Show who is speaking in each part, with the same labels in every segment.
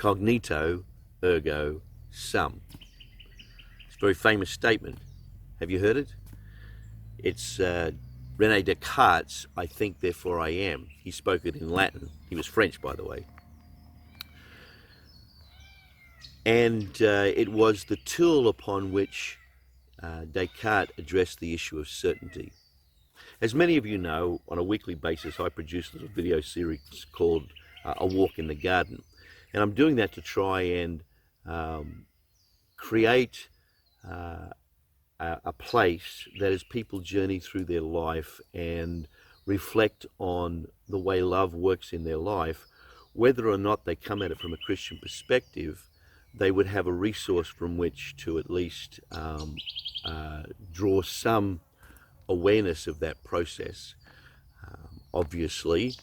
Speaker 1: Cognito, ergo sum. It's a very famous statement. Have you heard it? It's Rene Descartes' I think, therefore I am. He spoke it in Latin. He was French, by the way. And it was the tool upon which Descartes addressed the issue of certainty. As many of you know, on a weekly basis, I produce a little video series called A Walk in the Garden. And I'm doing that to try and create a place that as people journey through their life and reflect on the way love works in their life, whether or not they come at it from a Christian perspective, they would have a resource from which to at least draw some awareness of that process. Obviously,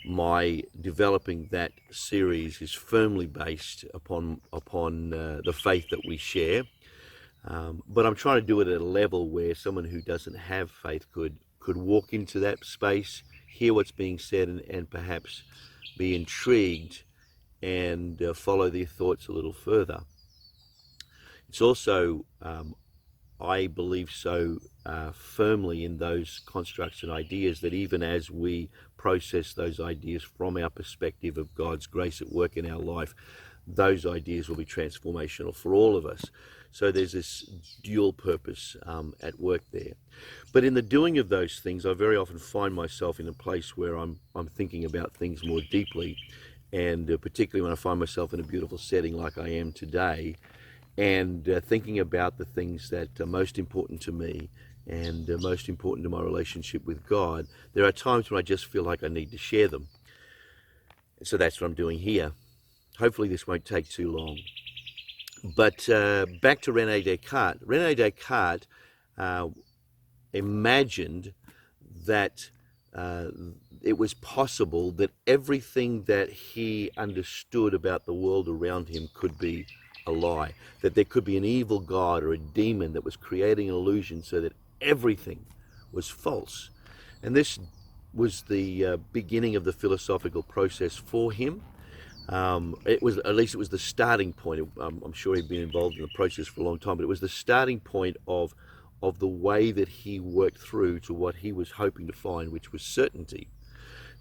Speaker 1: my developing that series is firmly based upon the faith that we share, but I'm trying to do it at a level where someone who doesn't have faith could walk into that space, hear what's being said, and perhaps be intrigued and follow their thoughts a little further. It's also, I believe so firmly in those constructs and ideas that even as we process those ideas from our perspective of God's grace at work in our life, those ideas will be transformational for all of us. So there's this dual purpose at work there. But in the doing of those things, I very often find myself in a place where I'm thinking about things more deeply, and particularly when I find myself in a beautiful setting like I am today, and thinking about the things that are most important to me and most important to my relationship with God, there are times when I just feel like I need to share them. So that's what I'm doing here. Hopefully this won't take too long. But back to Rene Descartes. Rene Descartes imagined that it was possible that everything that he understood about the world around him could be a lie, that there could be an evil god or a demon that was creating an illusion so that everything was false. And this was the beginning of the philosophical process for him. It was, at least it was the starting point. I'm sure he'd been involved in the process for a long time, but it was the starting point of the way that he worked through to what he was hoping to find, which was certainty.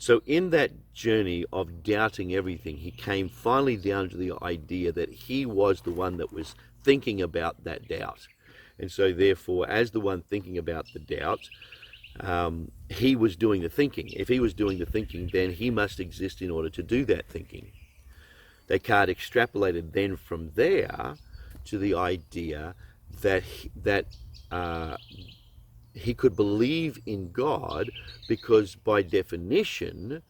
Speaker 1: So in that journey of doubting everything, he came finally down to the idea that he was the one that was thinking about that doubt. And so therefore, as the one thinking about the doubt, he was doing the thinking. If he was doing the thinking, then he must exist in order to do that thinking. Descartes extrapolated then from there to the idea that he could believe in God because by definition,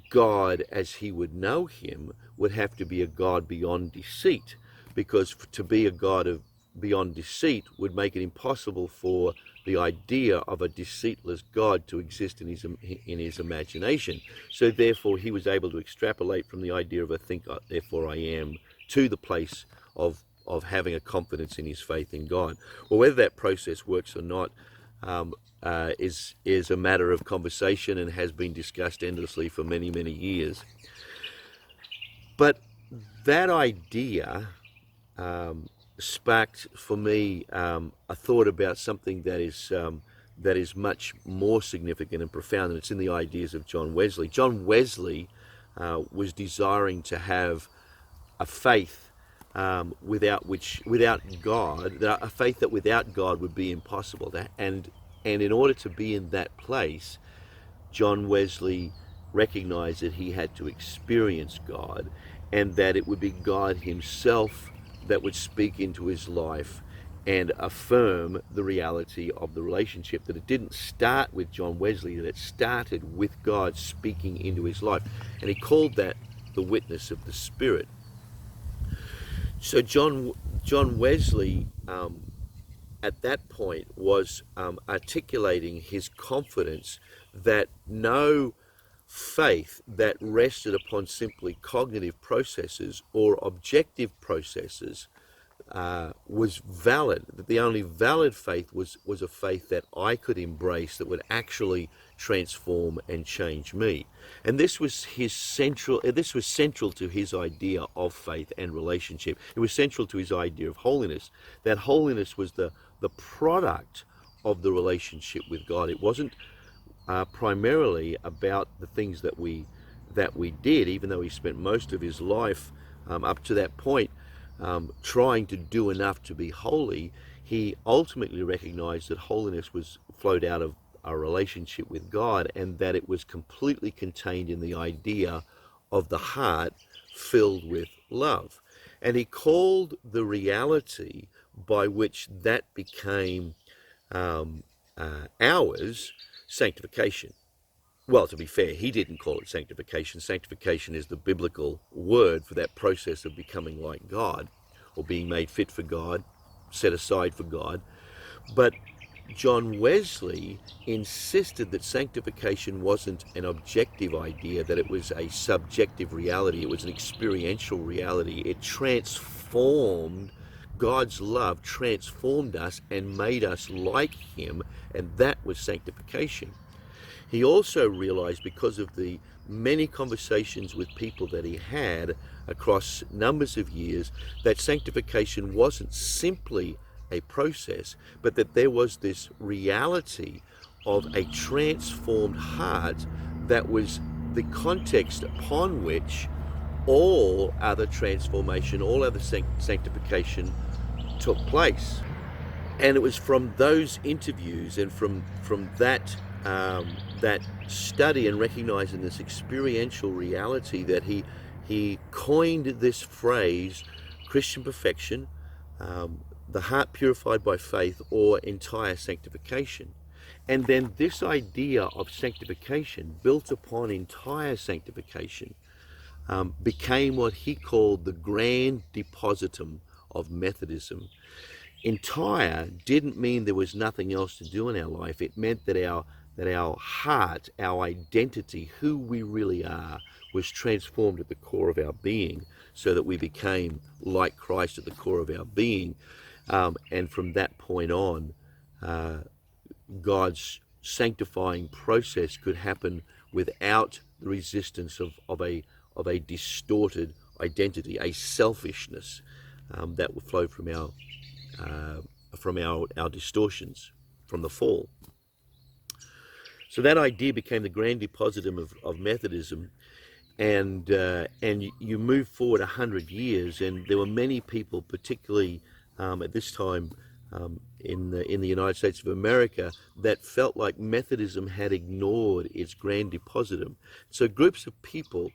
Speaker 1: God as he would know him would have to be a God beyond deceit, because to be a God beyond deceit would make it impossible for the idea of a deceiteless God to exist in his imagination. So therefore he was able to extrapolate from the idea of a think therefore I am to the place of having a confidence in his faith in God. Well, whether that process works or not is a matter of conversation and has been discussed endlessly for many, many years. But that idea sparked for me a thought about something that is much more significant and profound, and it's in the ideas of John Wesley. John Wesley was desiring to have a faith without God, a faith that without God would be impossible. And in order to be in that place, John Wesley recognized that he had to experience God, and that it would be God himself that would speak into his life and affirm the reality of the relationship, that it didn't start with John Wesley, that it started with God speaking into his life. And he called that the witness of the Spirit. So John Wesley at that point was articulating his confidence that no faith that rested upon simply cognitive processes or objective processes was valid, that the only valid faith was a faith that I could embrace, that would actually transform and change me. And this was central to his idea of faith and relationship. It was central to his idea of holiness. That holiness was the product of the relationship with God. It wasn't primarily about the things that we did, even though he spent most of his life up to that point trying to do enough to be holy. He ultimately recognized that holiness was flowed out of a relationship with God, and that it was completely contained in the idea of the heart filled with love. And he called the reality by which that became ours sanctification. Well, to be fair, he didn't call it sanctification. Sanctification is the biblical word for that process of becoming like God, or being made fit for God, set aside for God. But John Wesley insisted that sanctification wasn't an objective idea, that it was a subjective reality. It was an experiential reality. It transformed, God's love transformed us and made us like him, and that was sanctification. He also realized, because of the many conversations with people that he had across numbers of years, that sanctification wasn't simply a process, but that there was this reality of a transformed heart that was the context upon which all other transformation, all other sanctification took place. And it was from those interviews and from that study and recognizing this experiential reality that he coined this phrase, Christian perfection, the heart purified by faith, or entire sanctification. And then this idea of sanctification, built upon entire sanctification, became what he called the grand depositum of Methodism. Entire didn't mean there was nothing else to do in our life. It meant that our heart, our identity, who we really are, was transformed at the core of our being, so that we became like Christ at the core of our being. And from that point on, God's sanctifying process could happen without the resistance of a distorted identity, a selfishness that would flow from our distortions from the fall. So that idea became the grand depositum of Methodism, and you move forward 100 years, and there were many people, particularly at this time in the United States of America, that felt like Methodism had ignored its grand depositum. So groups of people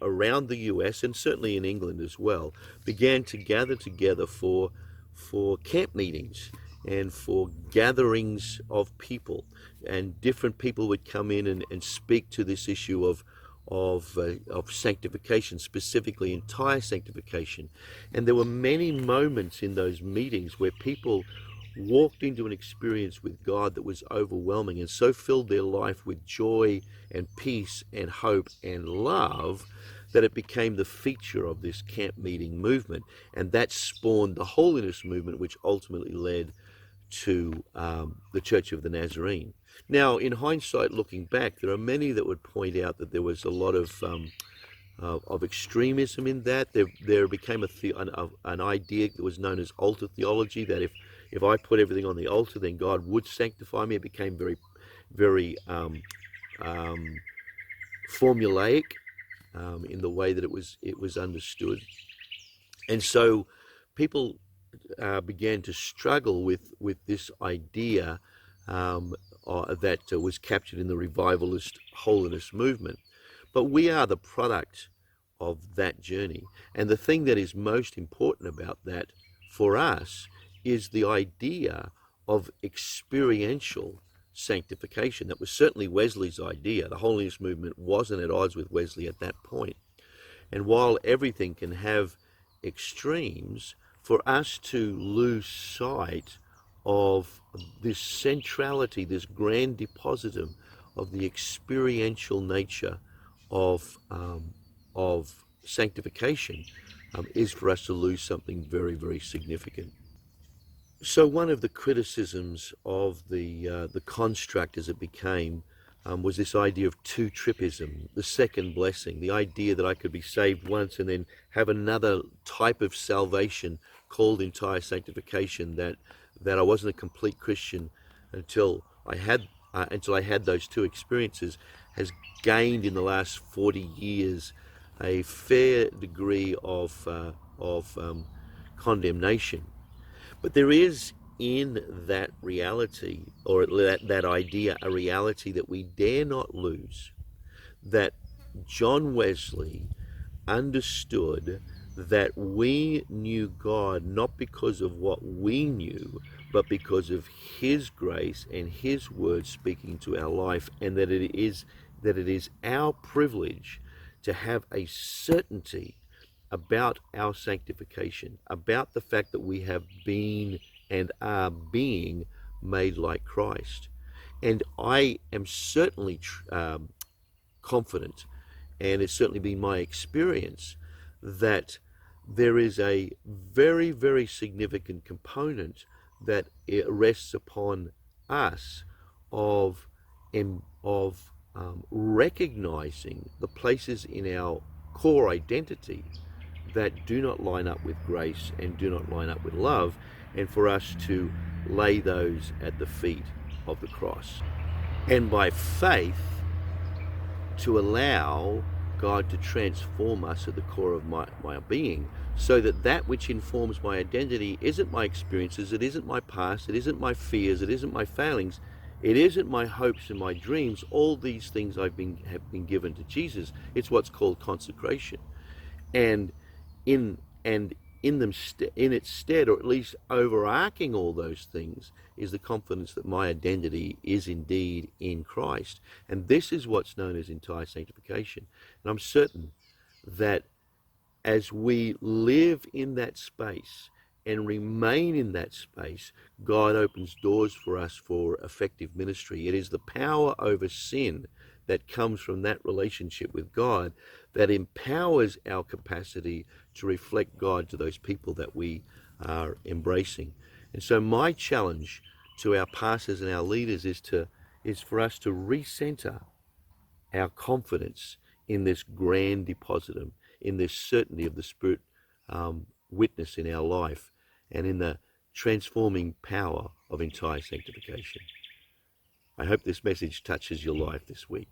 Speaker 1: around the US, and certainly in England as well, began to gather together for camp meetings and for gatherings of people, and different people would come in and speak to this issue of sanctification, specifically entire sanctification. And there were many moments in those meetings where people walked into an experience with God that was overwhelming, and so filled their life with joy and peace and hope and love that it became the feature of this camp meeting movement. And that spawned the holiness movement, which ultimately led to the Church of the Nazarene. Now, in hindsight, looking back, there are many that would point out that there was a lot of extremism in that. There became an idea that was known as altar theology, that if I put everything on the altar, then God would sanctify me. It became very, very formulaic in the way that it was understood. And so people began to struggle with this idea that was captured in the revivalist holiness movement. But we are the product of that journey. And the thing that is most important about that for us is the idea of experiential sanctification. That was certainly Wesley's idea. The holiness movement wasn't at odds with Wesley at that point. And while everything can have extremes, for us to lose sight of this centrality, this grand depositum of the experiential nature of sanctification, is for us to lose something very, very significant. So one of the criticisms of the construct as it became was this idea of two-tripism, the second blessing, the idea that I could be saved once and then have another type of salvation called entire sanctification, that I wasn't a complete Christian until I had those two experiences, has gained in the last 40 years a fair degree of condemnation. But there is in that reality, or that idea, a reality that we dare not lose, that John Wesley understood that we knew God not because of what we knew, but because of His grace and His word speaking to our life, and that it is our privilege to have a certainty about our sanctification, about the fact that we have been and are being made like Christ. And I am certainly confident, and it's certainly been my experience, that there is a very, very significant component that it rests upon us of, recognizing the places in our core identity that do not line up with grace and do not line up with love, and for us to lay those at the feet of the cross. And by faith, to allow God to transform us at the core of my being, so that that which informs my identity isn't my experiences, it isn't my past, it isn't my fears, it isn't my failings, it isn't my hopes and my dreams. All these things have been given to Jesus. It's what's called consecration. And in and in them in its stead, or at least overarching all those things, is the confidence that my identity is indeed in Christ. And this is what's known as entire sanctification. And I'm certain that as we live in that space and remain in that space, God opens doors for us for effective ministry. It is the power over sin that comes from that relationship with God that empowers our capacity to reflect God to those people that we are embracing. And so my challenge to our pastors and our leaders is for us to recenter our confidence in this grand depositum, in this certainty of the Spirit witness in our life, and in the transforming power of entire sanctification. I hope this message touches your life this week.